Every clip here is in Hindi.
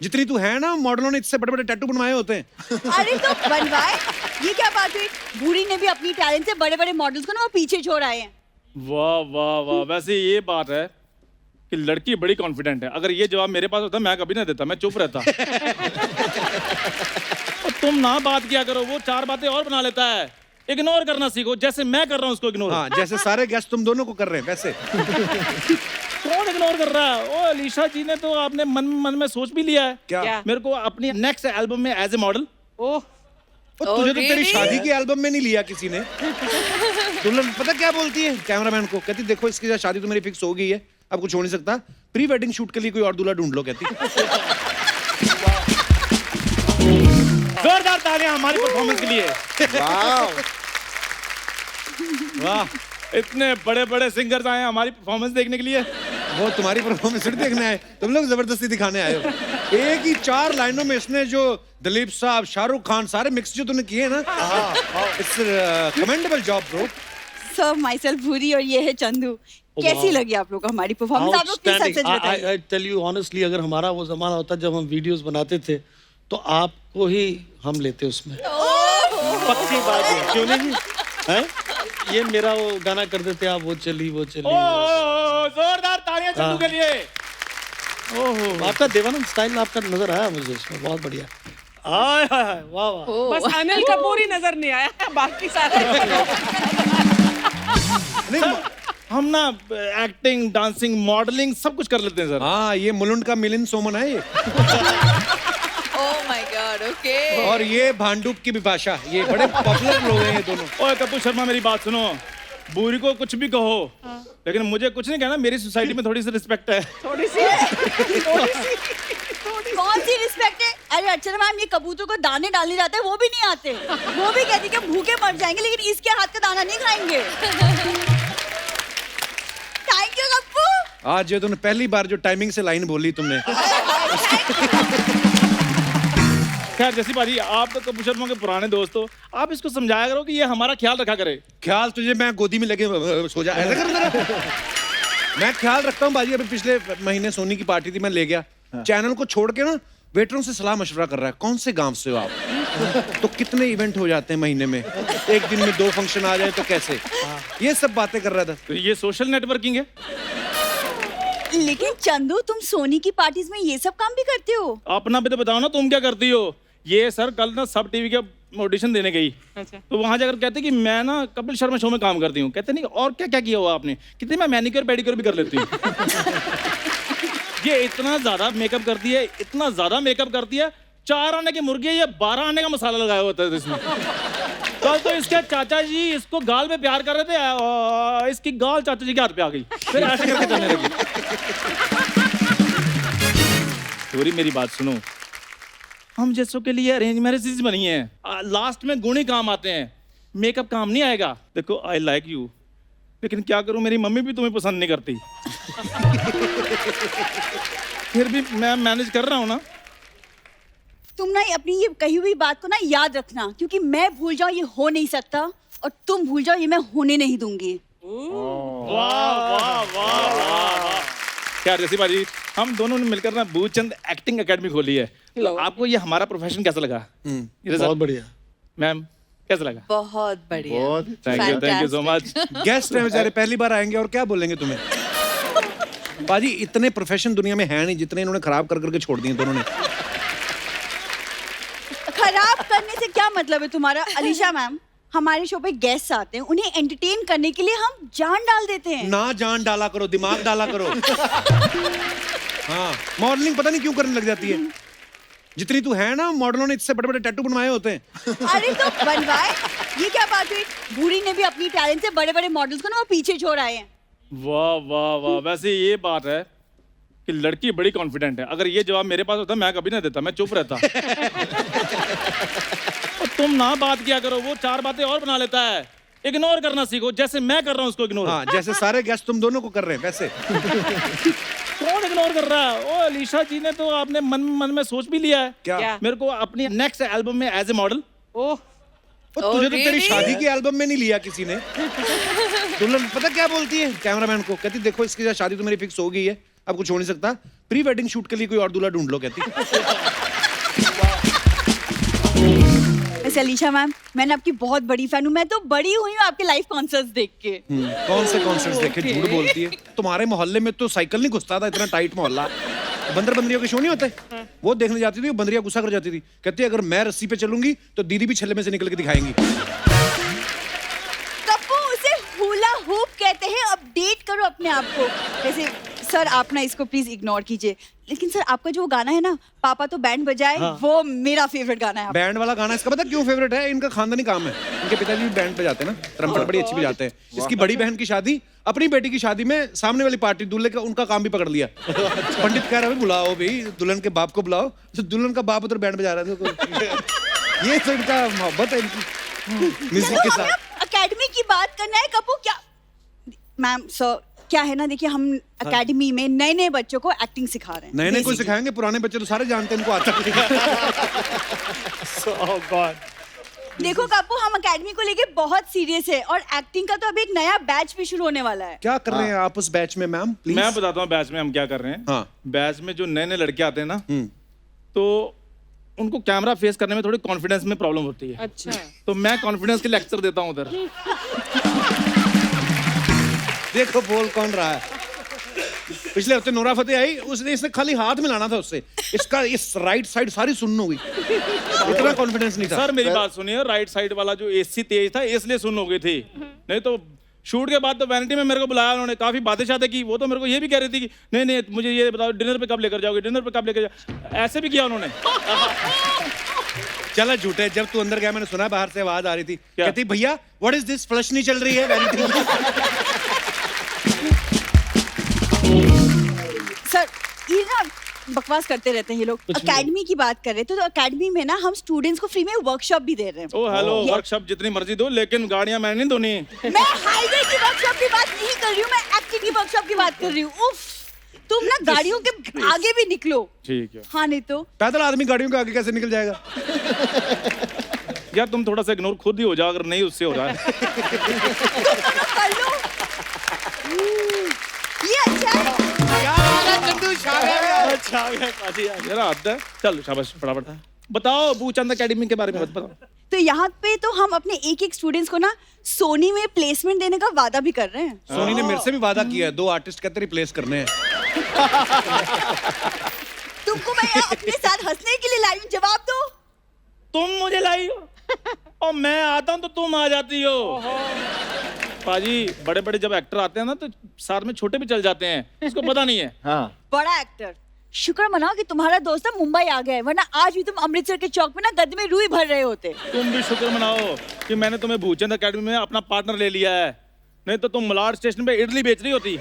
जितनी तू है ना, मॉडलों ने इससे बड़े बड़े टैटू बनवाए होते हैं। अरे तो बनवाए, ये क्या बात हुई? बूढ़ी ने भी अपनी टैलेंट से बड़े बड़े मॉडल्स को ना वो पीछे छोड़ आए हैं। वाह वाह वाह, वैसे ये बात है कि लड़की बड़ी कॉन्फिडेंट है। अगर ये जवाब मेरे पास होता मैं कभी ना देता, मैं चुप रहता। और तुम ना बात किया करो, वो चार बातें और बना लेता है। इग्नोर करना सीखो, जैसे मैं कर रहा हूँ उसको इग्नोर। हाँ, जैसे सारे गेस्ट तुम दोनों को कर रहे हैं वैसे। कौन इग्नोर कर रहा है? ओ अलीशा जी ने तो आपने मन में सोच भी लिया है क्या? मेरे को अपनी नेक्स्ट एल्बम में एज ए मॉडल। तुझे तो तेरी शादी के एल्बम में नहीं लिया किसी ने। दुल्हन पता क्या बोलती है कैमरामैन को? कहती देखो इसकी शादी तो मेरी फिक्स हो गई है, अब कुछ हो नहीं सकता, प्री वेडिंग शूट के लिए कोई और दूल्हा ढूंढ लो, कहती। जोरदार तालियां हमारी परफॉर्मेंस के लिए। वाह, इतने बड़े बड़े सिंगर्स आए हैं हमारी परफॉर्मेंस देखने के लिए। वो तुम्हारी परफॉर्मेंस देखने आए, तुम लोग जबरदस्ती दिखाने आए हो। एक ही 4 लाइनों में इसने जो दिलीप साहब, शाहरुख खान सारे मिक्स जो तुमने किए ना, it's commendable job bro. Sir my self भूरी और ये है चंदू। कैसी लगी आप लोग को हमारी परफॉर्मेंस? आप लोग प्लीज सच बताइए। I tell you honestly, अगर हमारा वो जमाना होता जब हम वीडियोस बनाते थे तो आपको ही हम लेते उसमें। पक्की बात है, क्यों नहीं? हैं? ये मेरा वो गाना कर देते आप, वो चली वो चली। जोरदार तालियां चंदू के लिए। ओहो, आपका देवानंद स्टाइल आपका नजर आया मुझे इसमें, बहुत बढ़िया। हाय हाय, वाह वाह। बस अनिल कपूर ही नजर नहीं आया, बाकी सारे हम ना एक्टिंग, डांसिंग, मॉडलिंग सब कुछ कर लेते हैं सर। हाँ, ये मुलुंड का मिलिंद सोमन है ये। Oh my God, okay. और ये भांडुप की बिपाशा, ये बड़े पॉपुलर लोग हैं ये दोनों। ओए कपूर शर्मा, मेरी बात सुनो। बूरी को कुछ भी कहो, लेकिन मुझे कुछ नहीं कहना। मेरी सोसाइटी में थोड़ी सी रिस्पेक्ट है। थोड़ी सी कौन सी रिस्पेक्ट है? अरे अर्चना मैम, ये कबूतर को दाने डालने जाते हैं वो भी नहीं आते। वो भी कहती कि भूखे मर जाएंगे, लेकिन इसके हाथ का दाना नहीं खाएंगे। Thank you Kappu. आज ये तुमने पहली बार जो टाइमिंग से लाइन बोली तुमने। खैर जैसी बाजी, आप तो कपूर शर्मा के पुराने दोस्त हो, आप इसको समझाया करो कि ये हमारा ख्याल रखा करे। ख्याल तुझे मैं गोदी में लगे सो जा ऐसा कर जरा। मैं ख्याल रखता हूँ बाजी। अभी पिछले महीने सोनी की पार्टी थी, मैं ले गया। चैनल को छोड़ के ना वेटरों से सलाह मशवरा कर रहा है, कौन से गांव से हो आप, तो कितने इवेंट हो जाते हैं महीने में, एक दिन में 2 फंक्शन आ जाए तो कैसे, ये सब बातें कर रहा था। तो ये सोशल नेटवर्किंग है। लेकिन चंदू, तुम सोनी की पार्टीज में ये सब काम भी करते हो? अपना भी तो बताओ ना, तुम क्या करती हो? ये सर कल ना सब टीवी के ऑडिशन देने गई, अच्छा। तो वहां जाकर कहते कि मैं ना कपिल शर्मा शो में काम करती हूँ। कहते नहीं और क्या क्या किया हुआ आपने? कितने मैं मैनिक्योर पेडिक्योर भी कर लेती हूँ। ये इतना ज्यादा मेकअप करती है, इतना ज्यादा मेकअप करती है, 4 आने की मुर्गी है, ये 12 आने का मसाला लगाया होता है इसमें। कल तो इसके चाचा जी इसको गाल पे प्यार कर रहे थे, इसकी गाल चाचा जी के हाथ पे आ गई, फिर ऐसे करके चलने लगी। थोड़ी मेरी बात सुनो, हम जैसों के लिए अरेंज मैरिजेस बनी है, लास्ट में गुण ही काम आते हैं, मेकअप काम नहीं आएगा। देखो आई लाइक यू, लेकिन क्या करूं, मेरी मम्मी भी तुम्हें पसंद नहीं करती। फिर भी मैं मैनेज कर रहा हूं ना। तुम ना अपनी ये कही हुई बात को ना याद रखना, क्योंकि मैं भूल जाऊं ये हो नहीं सकता, और तुम भूल जाओ ये मैं होने नहीं दूंगी। वाह वाह वाह वाह। क्या जैसी बाजी, हम दोनों ने मिलकर ना भूचंद एक्टिंग एकेडमी खोली है। तो आपको ये हमारा प्रोफेशन कैसा लगा? बहुत बढ़िया मैम, कैसा लगा? बहुत बढ़िया, thank you so much. Guest हैं बेचारे, पहली बार आएंगे और क्या बोलेंगे तुम्हें। बाजी, इतने प्रोफेशन दुनिया में है नहीं जितने इन्होंने खराब कर करके छोड़ दिए दोनों ने। खराब करने से क्या मतलब है तुम्हारा? अलीशा मैम, हमारे शो पे गेस्ट आते हैं, उन्हें एंटरटेन करने के लिए हम जान डाल देते हैं। ना जान डाला करो, दिमाग डाला करो। हाँ, मॉडलिंग पता नहीं क्यों करने लग जाती है। जितनी तू है ना, मॉडलों ने इससे बड़े बड़े टैटू बनवाए होते हैं। अरे तो बनवाए, ये क्या बात हुई? बूढ़ी ने भी अपनी टैलेंट से बड़े बड़े मॉडल्स को ना वो पीछे छोड़ आए हैं। वाह वाह वाह, वैसे ये बात है कि लड़की बड़ी कॉन्फिडेंट है। अगर ये जवाब मेरे पास होता मैं कभी ना देता, मैं चुप रहता। और तुम ना बात किया करो, वो 4 बातें और बना लेता है। इग्नोर करना सीखो, जैसे मैं कर रहा हूँ उसको इग्नोर। हाँ, जैसे सारे गेस्ट तुम दोनों को कर रहे हैं वैसे। कौन इग्नोर कर रहा है? ओ अलीशा जी ने तो आपने मन में सोच भी लिया है क्या? मेरे को अपनी नेक्स्ट एल्बम में एज ए मॉडल। ओह तुझे तो तेरी शादी के एल्बम में नहीं लिया किसी ने। दुल्हन पता क्या बोलती है कैमरामैन को? कहती देखो इसकी शादी तो मेरी फिक्स हो गई है, अब कुछ हो नहीं सकता, प्री वेडिंग शूट के लिए कोई और दूल्हा ढूंढ लो कहती। वैसे अलीशा मैम, मैंने आपकी बहुत बड़ी फैन हूँ, मैं तो बड़ी हुई हूँ आपके लाइव कॉन्सर्ट्स देख के। कौन से कॉन्सर्ट्स देखे, झूठ बोलती है। तुम्हारे मोहल्ले में तो साइकिल नहीं घुसता था, इतना टाइट मोहल्ला। बंदर बंदरियों के शो नहीं होते, वो देखने जाती थी, वो बंदरिया गुस्सा कर जाती थी, कहती है अगर मैं रस्सी पे चलूंगी तो दीदी भी छल्ले में से निकल के दिखाएंगी। कप्पू, उसे हुला हूप कहते हैं, अपडेट करो अपने आप को। वैसे सर आप ना इसको प्लीज इग्नोर कीजिए, लेकिन सर आपका जो गाना है ना, पापा तो बैंड बजाए, वो मेरा फेवरेट गाना है। बैंड वाला गाना इसका पता क्यों फेवरेट है? इनका खानदानी काम है, इनके पिताजी भी बैंड बजाते हैं ना, ट्रम्पेट बड़ी अच्छी बजाते हैं। इसकी बड़ी बहन की शादी, अपनी बेटी की शादी में सामने वाली पार्टी दूल्हे का उनका काम भी पकड़ लिया। पंडित कह रहा है बुलाओ भाई दुल्हन के बाप को बुलाओ, तो दुल्हन का बाप उधर बैंड बजा रहा था। ये तो इनका मोहब्बत है इनकी म्यूजिक के साथ। अकेडमी की बात करना है कप्पू, क्या मैम सर क्या है ना, देखिए हम अकेडमी में नए नए बच्चों को एक्टिंग सिखा रहे हैं। नए नए को सिखाएंगे, पुराने बच्चे तो सारे जानते हैं, इनको आता नहीं। देखो कप्पू, हम अकेडमी को लेके बहुत सीरियस है और एक्टिंग का तो अभी एक नया बैच भी शुरू होने वाला है। क्या कर रहे हैं आप उस बैच में मैम? मैं बताता हूँ बैच में हम क्या कर रहे हैं। हाँ। बैच में जो नए नए लड़के आते हैं ना, तो उनको कैमरा फेस करने में थोड़ी कॉन्फिडेंस में प्रॉब्लम होती है। अच्छा। तो मैं कॉन्फिडेंस के लेक्चर देता हूँ उधर। देखो बोल कौन रहा है। पिछले हफ्ते नोरा फतेह आई, उसने इसने खाली हाथ मिलाना था उससे, इसका इस राइट साइड सारी सुन्न हो गई, इतना कॉन्फिडेंस नहीं था। सर मेरी बात सुनिए, राइट साइड वाला जो एसी तेज था इसलिए सुन हो गई थी, नहीं तो शूट के बाद तो वैनिटी में मेरे को बुलाया उन्होंने, काफी बातें शातें की। वो तो मेरे को ये भी कह रही थी कि नहीं नहीं मुझे ये बताओ डिनर पे कब लेकर जाओगे, डिनर पे कब लेकर जाओ, ऐसे भी किया उन्होंने। चला झूठे, जब तू अंदर गया मैंने सुना बाहर से आवाज आ रही थी, कहती भैया व्हाट इज दिस, फ्लश नहीं चल रही है वैनिटी। सर ये ना बकवास करते रहते हैं ये लोग। अकेडमी की बात कर रहे थे, तो अकेडमी में ना हम स्टूडेंट्स को फ्री में वर्कशॉप भी दे रहे हैं। ओ हेलो, वर्कशॉप जितनी मर्जी दो, लेकिन गाड़ियां मैंने नहीं धोनी। मैं हाईवे की वर्कशॉप की बात नहीं कर रही हूँ, मैं एक्टिंग की वर्कशॉप की बात कर रही हूँ। उफ, तुम ना गाड़ियों के आगे भी निकलो। ठीक है। हाँ नहीं तो पैदल आदमी गाड़ियों के आगे कैसे निकल जाएगा? यार तुम थोड़ा सा इग्नोर खुद ही हो जाओ, अगर नहीं उससे हो जाए। कर लो। ये अच्छा है। चल शाबाश, फटाफट बताओ भूचंद अकेडमी के बारे में बताओ। तो यहाँ पे तो हम अपने एक एक स्टूडेंट्स को ना सोनी में प्लेसमेंट देने का वादा भी कर रहे हैं। सोनी ने मेरे से भी वादा किया है, 2 आर्टिस्ट कहते रिप्लेस करने हैं। तुमको मैं अपने साथ हंसने के लिए लाई हूँ, जवाब दो। तुम मुझे लाई हो और मैं आता हूँ तो तुम आ जाती हो। पाजी बड़े बड़े जब एक्टर आते हैं ना तो साथ में छोटे भी चल जाते हैं, इसको पता नहीं है। हाँ। बड़ा एक्टर, शुक्र मनाओ कि तुम्हारा दोस्त ना मुंबई आ गया है, वरना आज भी तुम अमृतसर के चौक में ना गद में रुई भर रहे होते। तुम भी शुक्र मनाओ कि मैंने तुम्हें भूचंद अकेडमी में अपना पार्टनर ले लिया है, नहीं तो तुम मलाड स्टेशन पे इडली बेच रही होती।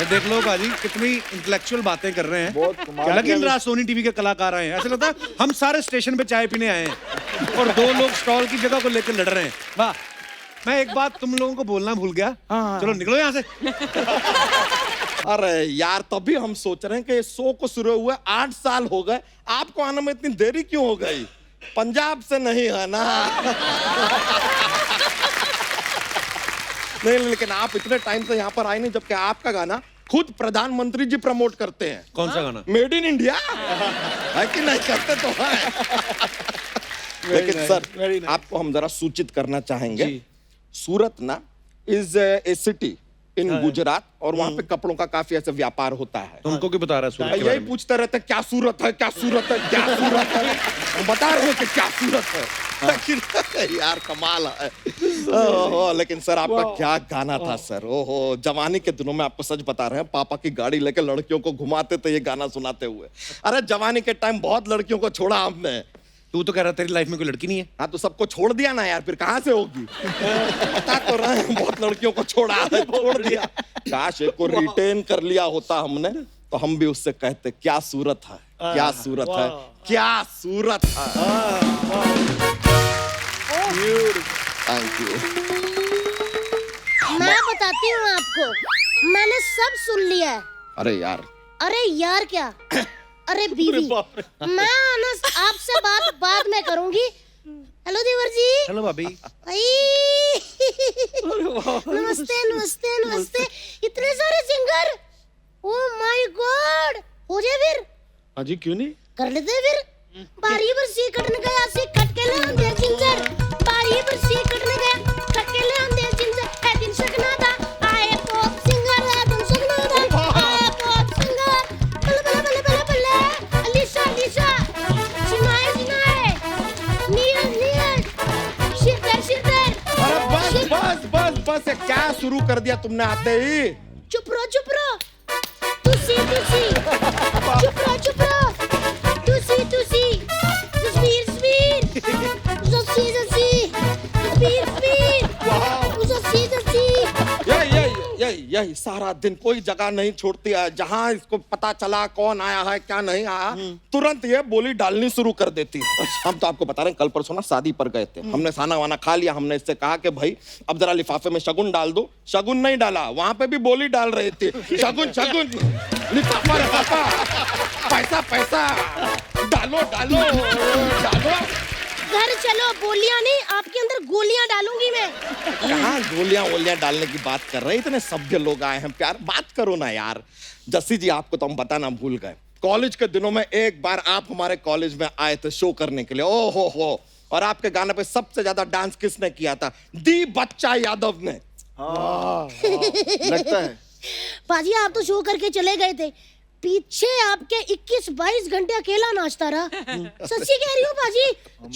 देख लो बाजी कितनी इंटेलेक्चुअल बातें कर रहे हैं। लेकिन रात सोनी टीवी के कलाकार आए हैं, ऐसा लगता है हम सारे स्टेशन पे चाय पीने आए हैं और 2 लोग स्टॉल की जगह को लेकर लड़ रहे हैं। वाह, मैं एक बात तुम लोगों को बोलना भूल गया। चलो निकलो यहाँ से। अरे यार, तभी हम सोच रहे हैं कि शो को शुरू हुए 8 साल हो गए, आपको आने में इतनी देरी क्यों हो गई? पंजाब से नहीं है ना? नहीं, लेकिन आप इतने टाइम से यहाँ पर आए नहीं, जबकि आपका गाना खुद प्रधानमंत्री जी प्रमोट करते हैं। कौन सा गाना? मेड इन इंडिया है कि नहीं? करते तो है। लेकिन सर आपको हम जरा सूचित करना चाहेंगे, सूरत ना is a city in Gujarat, और वहाँ पे कपड़ों का काफी ऐसा व्यापार होता है। तुमको क्यों बता रहा है सूरत के बारे यही में? पूछते रहते हैं, क्या सूरत है, क्या सूरत है, क्या सूरत है। हम बता रहे हैं कि क्या सूरत है, लेकिन यार कमाल है। ओहो, लेकिन सर आपका क्या गाना था सर। ओहो, जवानी के दिनों में आपको सच बता रहे हैं, पापा की गाड़ी लेकर लड़कियों को घुमाते थे ये गाना सुनाते हुए। अरे जवानी के टाइम बहुत लड़कियों को छोड़ा हमने। तू तो कह रहा तेरी लाइफ में कोई लड़की नहीं है। हाँ तो सबको छोड़ दिया ना यार, फिर कहाँ से होगी? बता तो रहे हैं, बहुत लड़कियों को छोड़ा है, छोड़ दिया। काश एक को रिटेन कर लिया होता हमने, तो हम भी उससे कहते क्या सूरत है, क्या सूरत है, क्या सूरत है। Thank you. मैं बताती हूँ आपको, मैंने सब सुन लिया है। अरे यार, अरे यार क्या, अरे बीवी, मैं अनस आपसे बात बाद में करूंगी। हेलो देवर जी। हेलो भाभी। नमस्ते नमस्ते नमस्ते। इतने सारे सिंगर, ओ माय गॉड, हो जाए फिर? हाँ जी, क्यों नहीं? कर लेते हैं फिर। बारी पर सी कटने गया, सी कट के ले आंदे जिंजर। बारी पर सी कटने गया, कट के ले आंदे जिंजर। है दिन सकना था, आए पॉप सिंगर है दिन सकना था, आए पॉप सिंगर। बल्ले बल्ले बल्ले बल्ले बल्ले, अलीशा अलीशा, सिनाए नीरज शिरदर। अरे बस ये क्या शुरू कर दिया तुमने आते ही? चुप रहो। तुसी चुप रहो। तुसी जस्वीर यही सारा दिन कोई जगह नहीं छोड़ती है। जहाँ इसको पता चला कौन आया है क्या नहीं आया, तुरंत ये बोली डालनी शुरू कर देती। हम तो आपको बता रहे हैं, कल परसों ना शादी पर गए थे, हमने खाना वाना खा लिया। हमने इससे कहा कि भाई अब जरा लिफाफे में शगुन डाल दो। शगुन नहीं डाला, वहां पे भी बोली डाल रही थी। शगुन लिफाफा पैसा डालो। घर चलो, बोलियां नहीं, आपके अंदर गोलियां डालूंगी मैं। कहाँ गोलियां डालने की बात कर रहे हैं? इतने सभ्य लोग आए हैं, प्यार बात करो ना यार। जस्सी जी, आपको तो हम बताना भूल गए, कॉलेज के दिनों में एक बार आप हमारे कॉलेज में आए थे शो करने के लिए। ओ हो, और आपके गाने पे सबसे ज्यादा डांस किसने किया था? दी बच्चा यादव ने। लगता है पाजी आप तो शो करके चले गए थे, पीछे आपके 21-22 घंटे अकेला नाचता रहा। सच्ची कह रही हूँ पाजी,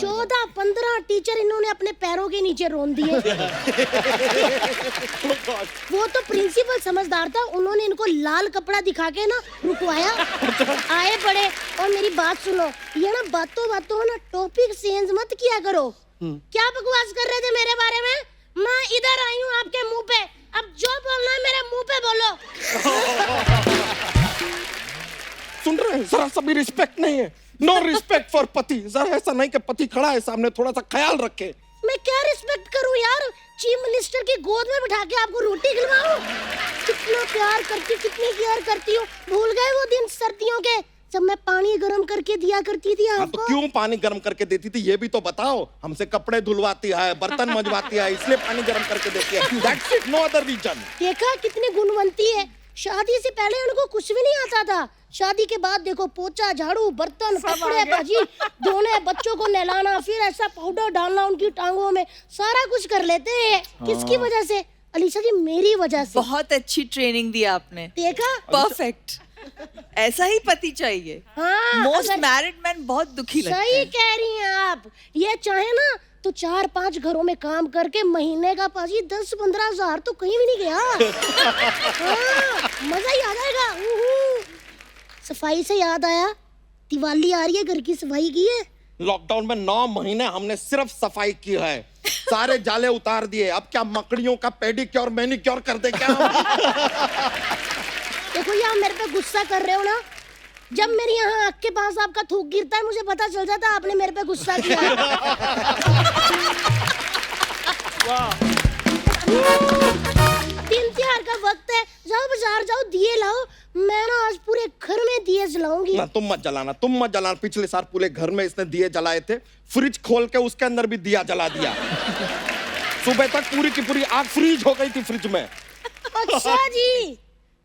14-15 टीचर इन्होंने अपने पैरों के नीचे रोन दिए। वो तो प्रिंसिपल समझदार था, उन्होंने इनको लाल कपड़ा दिखा के ना रुकवाया। आए पड़े। और मेरी बात सुनो, ये ना बातों ना टॉपिक चेंज मत किया करो। क्या बकवास कर रहे थे मेरे बारे में? मैं इधर आई हूँ आपके मुंह पे, अब जो बोलना है मेरे मुंह पे बोलो। सुन रहे हैं, जरा सा भी रिस्पेक्ट नहीं है। नो रिस्पेक्ट फॉर पति। जरा ऐसा नहीं कि पति खड़ा है सामने, थोड़ा सा ख्याल रखे। मैं क्या रिस्पेक्ट करूं यार? चीफ मिनिस्टर की गोद में बिठा के आपको रोटी खिलवाऊं? कितना प्यार करती, कितनी केयर करती हूँ। भूल गए वो दिन सर्दियों के जब मैं पानी गर्म करके दिया करती थी आपको? तो क्यों पानी गर्म करके देती थी ये भी तो बताओ। हमसे कपड़े धुलवाती है, बर्तन मंजवाती है, इसलिए पानी गर्म करके देती है। That's it, no other reason। देखा कितनी गुणवंती है। शादी से पहले उनको कुछ भी नहीं आता था, शादी के बाद देखो पोछा झाड़ू बर्तन कपड़े भाजी धोने, बच्चों को नहलाना, फिर ऐसा पाउडर डालना उनकी टांगों में, सारा कुछ कर लेते हैं। किसकी वजह से? अलीशा जी, मेरी वजह से। बहुत अच्छी ट्रेनिंग दी आपने। देखा, परफेक्ट। ऐसा ही पति चाहिए। हाँ, मोस्ट मैरिड मैन बहुत दुखी लगते हैं। सही कह रही हैं आप। ये चाहे ना तो 4-5 घरों में काम करके महीने का पाजी 10-15 हजार तो कहीं भी नहीं गया। हाँ, मजा ही आ जाएगा। सफाई से याद आया, दिवाली आ रही है, घर की सफाई की है? लॉकडाउन में 9 महीने हमने सिर्फ सफाई की है, सारे जाले उतार दिए। अब क्या मकड़ियों का पेडिक्योर मैनिक्योर कर दे क्या? देखो ये आप मेरे पे गुस्सा कर रहे हो ना, जब मेरे यहाँ आँख के पास आपका थूक गिरता है मुझे पता चल जाता है आपने मेरे पे गुस्सा किया। दिन त्योहार का वक्त है, जाओ बाजार जाओ, दिए लाओ। मैं ना आज पूरे घर में दिए जलाऊंगी। ना तुम मत जलाना। पिछले साल पूरे घर में इसने दिए जलाए थे, फ्रिज खोल के उसके अंदर भी दिया जला दिया। सुबह तक पूरी की पूरी आग फ्रीज हो गई थी फ्रिज में। अच्छा जी,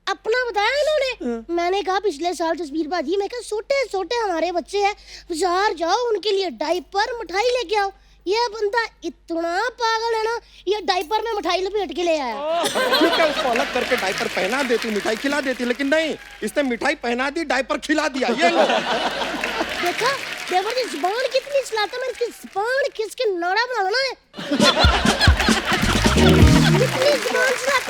अपना बताया इन्होंने। मैंने कहा पिछले साल जसबीर बाजी, मैं कहा छोटे हमारे बच्चे हैं, बाजार जाओ उनके लिए डायपर मिठाई लेके आओ। ये बंदा इतना पागल है ना, ये डायपर में मिठाई लपेट के ले आया। ठीक है, उसको अलग करके डायपर पहना देती, मिठाई खिला देती, लेकिन नहीं, इसने मिठाई पहना दी, डायपर खिला दिया। ये लो। देखा देवर जी जुबान कितनी चलाता, मैं इसकी जुबान किसके नाड़ा बनाना है। कितनी जुबान चलाता